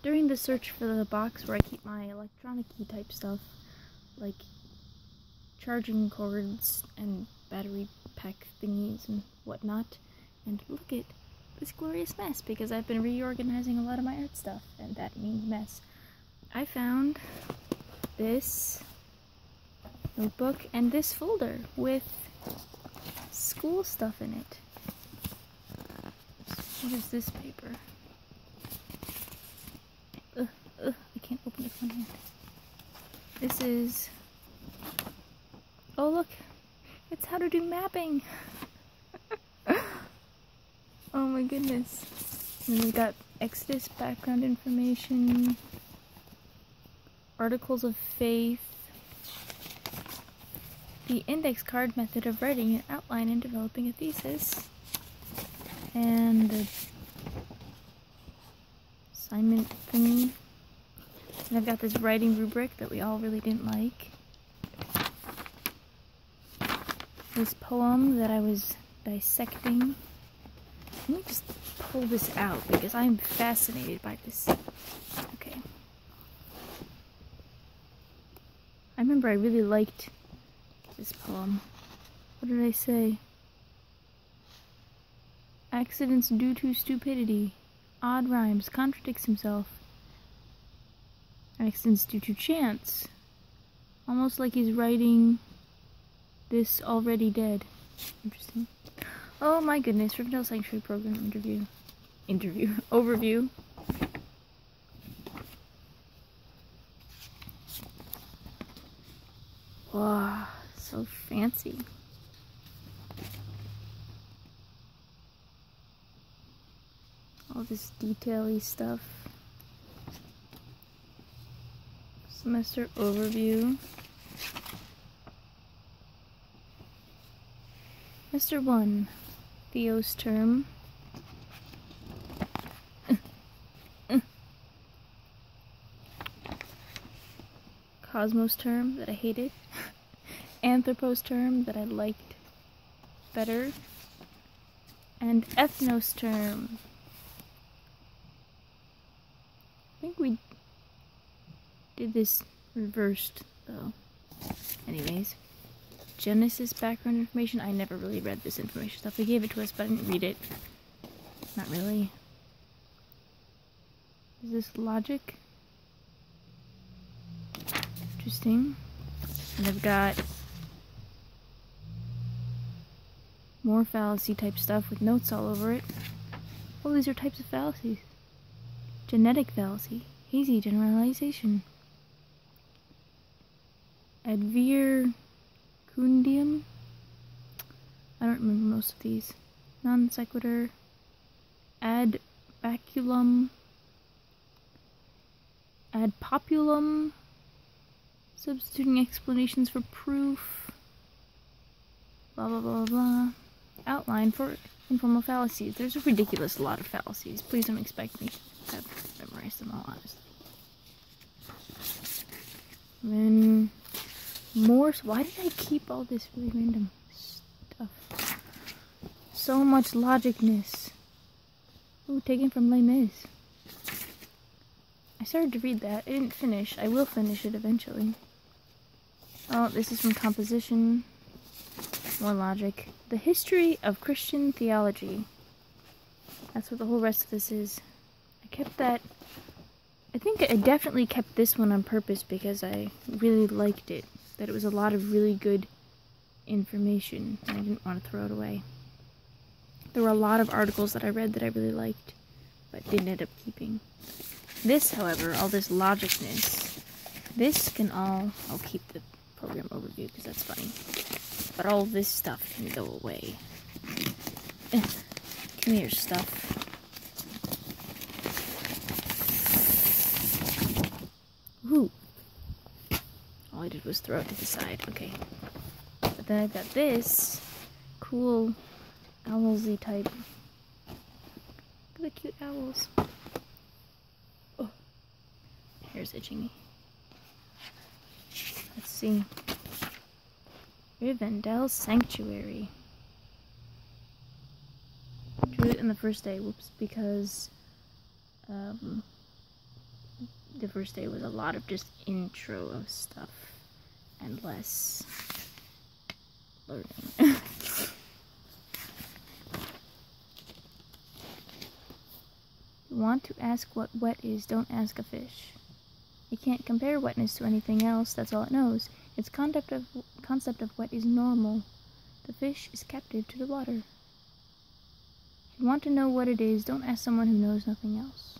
during the search for the box where I keep my electronic-y type stuff, like charging cords and battery pack thingies and whatnot, and look at this glorious mess, because I've been reorganizing a lot of my art stuff, and that means mess. I found this notebook and this folder with school stuff in it. What is this paper? I can't open it with one hand. This is... oh look! It's how to do mapping! Oh my goodness. And then we got Exodus background information, articles of faith, the index card method of writing an outline and developing a thesis, and the assignment thingy. And I've got this writing rubric that we all really didn't like. This poem that I was dissecting. Let me just pull this out because I'm fascinated by this. Okay. I remember I really liked this poem. What did I say? Accidents due to stupidity. Odd rhymes. Contradicts himself. Accidents due to chance. Almost like he's writing this already dead. Interesting. Oh my goodness, Rivendell Sanctuary Program overview. Wow, so fancy. All this detail-y stuff. Semester overview. Semester 1. Theos term. Cosmos term that I hated. Anthropos term that I liked better. And ethnos term. I think we did this reversed though. Anyways. Genesis background information. I never really read this information stuff. They gave it to us, but I didn't read it. Not really. Is this logic? Interesting. And I've got more fallacy type stuff with notes all over it. Oh, these are types of fallacies. Genetic fallacy. Hazy generalization. Advercundium. I don't remember most of these. Non sequitur. Ad baculum. Ad populum. Substituting explanations for proof. Blah blah blah blah. Outline for informal fallacies. There's a ridiculous lot of fallacies. Please don't expect me to have memorized them all, honestly. Then more. Why did I keep all this really random stuff? So much logicness. Ooh, taken from Les Mis. I started to read that. I didn't finish. I will finish it eventually. Oh, this is from composition. More logic. The history of Christian theology. That's what the whole rest of this is. I kept that. I think I definitely kept this one on purpose because I really liked it. That it was a lot of really good information. And I didn't want to throw it away. There were a lot of articles that I read that I really liked, but didn't end up keeping. This, however, all this logicness, this can all, I'll keep the program overview because that's funny, but all this stuff can go away. Come here, stuff. Woo! All I did was throw it to the side, okay. But then I've got this cool owlsy type. Look at the cute owls. Oh, hair's itching me. Let's see. Rivendell Sanctuary. Drew it in the first day. Whoops, because the first day was a lot of just intro of stuff and less learning. You want to ask what wet is, don't ask a fish. You can't compare wetness to anything else, that's all it knows. Its concept of wet is normal. The fish is captive to the water. If you want to know what it is, don't ask someone who knows nothing else.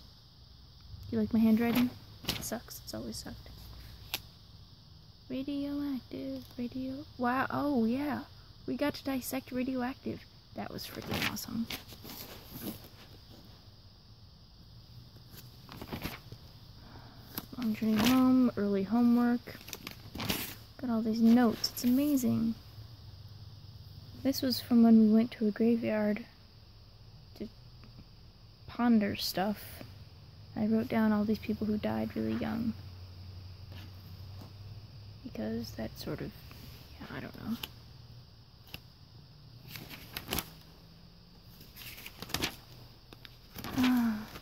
You like my handwriting? It sucks. It's always sucked. Radioactive. Wow. Oh, yeah. We got to dissect radioactive. That was freaking awesome. Long journey home. Early homework. Got all these notes. It's amazing. This was from when we went to a graveyard to ponder stuff. I wrote down all these people who died really young. Because that sort of, yeah, I don't know.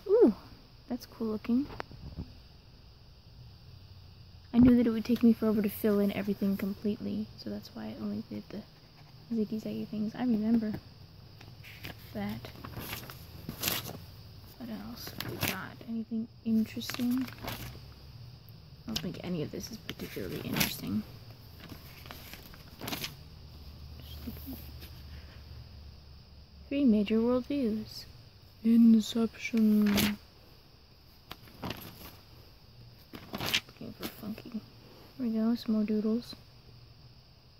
Ooh, that's cool looking. I knew that it would take me forever to fill in everything completely, so that's why I only did the ziggy-zaggy things. I remember that. What else we got? Anything interesting? I don't think any of this is particularly interesting. Just looking. 3 major worldviews. Inception. Looking for funky. Here we go, some more doodles.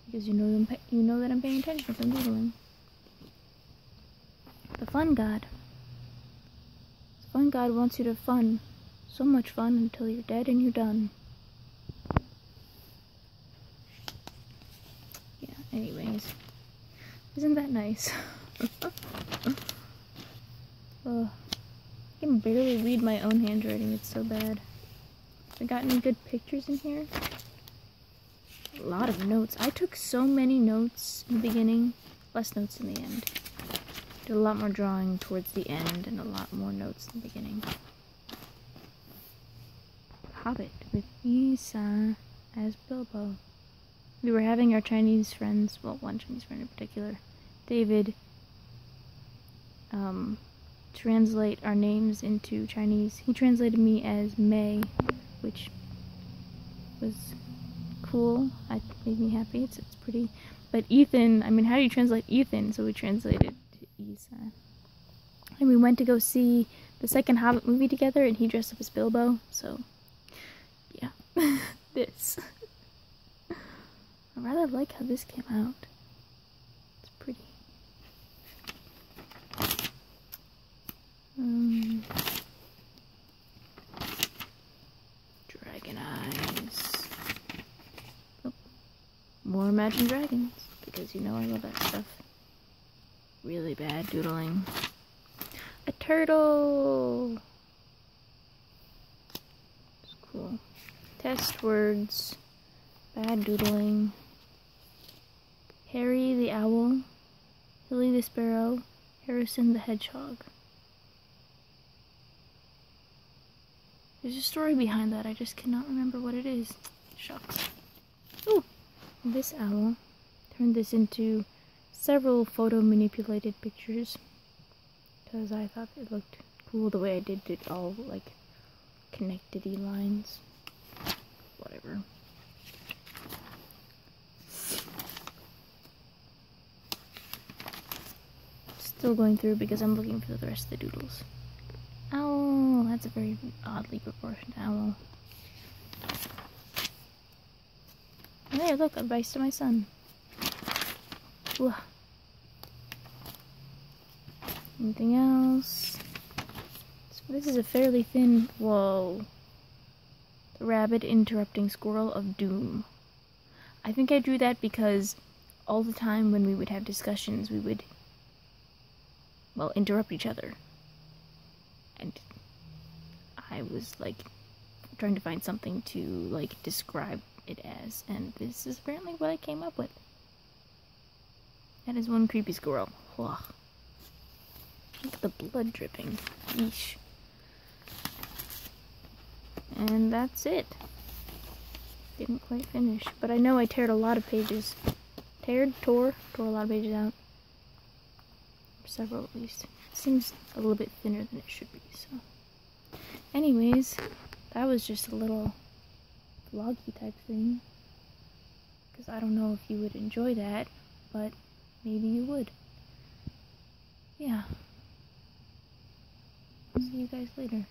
Because you know that I'm paying attention if I'm doodling. The fun god. The fun god wants you to have fun. So much fun until you're dead and you're done. Yeah, anyways. Isn't that nice? I can barely read my own handwriting, it's so bad. I got any good pictures in here? A lot of notes. I took so many notes in the beginning, less notes in the end. Did a lot more drawing towards the end and a lot more notes in the beginning. Hobbit with Isa as Bilbo. We were having our Chinese friends, well, one Chinese friend in particular, David, translate our names into Chinese. He translated me as May, which was cool. It made me happy. It's pretty. But Ethan, I mean, how do you translate Ethan? So we translated to Isa. And we went to go see the second Hobbit movie together, and he dressed up as Bilbo. So, yeah, this. I rather like how this came out. It's pretty. Dragon eyes. Oh, more Imagine Dragons, because you know I love that stuff. Really bad doodling. A turtle! It's cool. Test words. Bad doodling. Harry the owl. Billy the sparrow. Harrison the hedgehog. There's a story behind that, I just cannot remember what it is. Shucks. Ooh! This owl turned this into several photo manipulated pictures because I thought it looked cool the way I did it, all like connected-y lines. Whatever. Still going through because I'm looking for the rest of the doodles. Owl! That's a very oddly proportioned owl. And there, look, advice to my son. Whoa. Anything else? This is a fairly thin... Whoa. The rabbit interrupting squirrel of doom. I think I drew that because all the time when we would have discussions, we would, well, interrupt each other. And I was, like, trying to find something to, like, describe it as. And this is apparently what I came up with. That is one creepy squirrel. Ugh. Look at the blood dripping. Yeesh. and that's it. Didn't quite finish, but I know I teared a lot of pages. Tore a lot of pages out. Several at least. It seems a little bit thinner than it should be, so. Anyways, that was just a little vloggy type thing. Because I don't know if you would enjoy that, but maybe you would. Yeah. See you guys later.